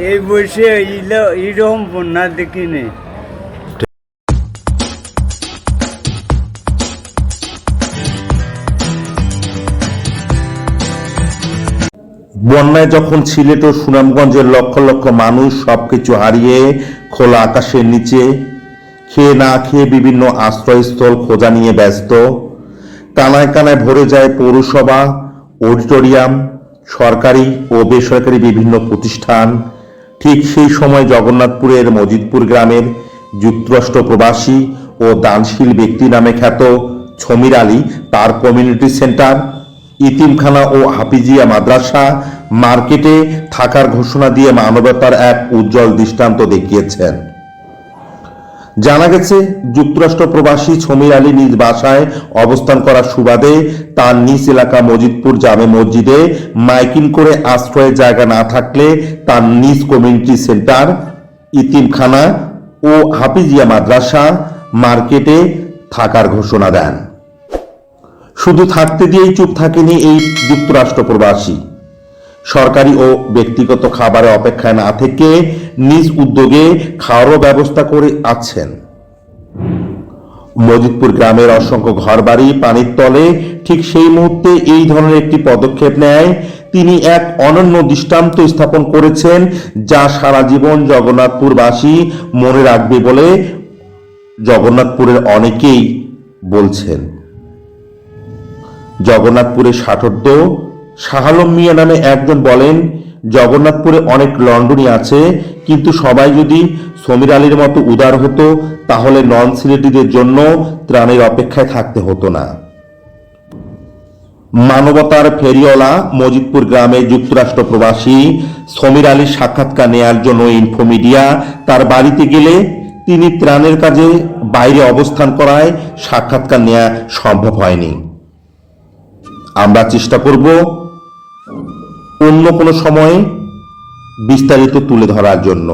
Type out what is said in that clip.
এই বয়সে এইরকম বন্যা দেখিনি। বন্যায় যখন সিলেট ও সুনামগঞ্জের লক্ষ লক্ষ মানুষ সবকিছু হারিয়ে খোলা আকাশের নিচে খেয়ে না খেয়ে বিভিন্ন আশ্রয়স্থল খোঁজা নিয়ে ব্যস্ত, কানায় কানায় ভরে যায় পৌরসভা, অডিটোরিয়াম, সরকারি ও বেসরকারি বিভিন্ন প্রতিষ্ঠান, ঠিক সেই সময় জগন্নাথপুরের মজিদপুর গ্রামের যুক্তরাষ্ট্র প্রবাসী ও দানশীল ব্যক্তি নামে খ্যাত ছমির আলী তার কমিউনিটি সেন্টার, ইতিমখানা ও হাফিজিয়া মাদ্রাসা, মার্কেটে থাকার ঘোষণা দিয়ে মানবতার এক উজ্জ্বল দৃষ্টান্ত দেখিয়েছেন। জানা গেছে, যুক্তরাষ্ট্র প্রবাসী ছমির আলী নিজ বাসায় অবস্থান করার সুবাদে তার নিজ এলাকা মজিদপুর জামে মসজিদে মাইকিং করে আশ্রয়ের জায়গা না থাকলে তার নিজ কমিউনিটি সেন্টার, ইতিমখানা ও হাফিজিয়া মাদ্রাসা, মার্কেটে থাকার ঘোষণা দেন। শুধু থাকতে দিয়েই চুপ থাকেনি এই যুক্তরাষ্ট্র প্রবাসী। সরকারি ও ব্যক্তিগত খাবারের অপেক্ষায় না থেকে নিজ উদ্যোগে খাওয়ারও ব্যবস্থা করে আছেন। মজিদপুর গ্রামের অসংখ্য ঘরবাড়ি পানির তলে, ঠিক সেই মুহূর্তে এই ধরনের একটি পদক্ষেপ নেয় তিনি এক অনন্য দৃষ্টান্ত স্থাপন করেছেন, যা সারা জীবন জগন্নাথপুরবাসী মনে রাখবে বলে জগন্নাথপুরের অনেকেই বলছেন। জগন্নাথপুরের ষাটোর্ধ্ব শাহ আলম মিয়া নামে একজন বলেন, জগন্নাথপুরে অনেক লন্ডনী আছে, কিন্তু সবাই যদি ছমির আলীর মতো উদার হতো তাহলে নন সিলেটিদের জন্য ত্রাণের অপেক্ষায় থাকতে হতো না। মানবতার ফেরিওয়ালা মজিদপুর গ্রামে যুক্তরাষ্ট্র প্রবাসী ছমির আলীর সাক্ষাৎকার নেয়ার জন্য ইনফোমিডিয়া তার বাড়িতে গেলে তিনি ত্রাণের কাজে বাইরে অবস্থান করায় সাক্ষাৎকার নেওয়া সম্ভব হয়নি। আমরা চেষ্টা করব অন্য কোনো সময়ে বিস্তারিত তুলে ধরার জন্য।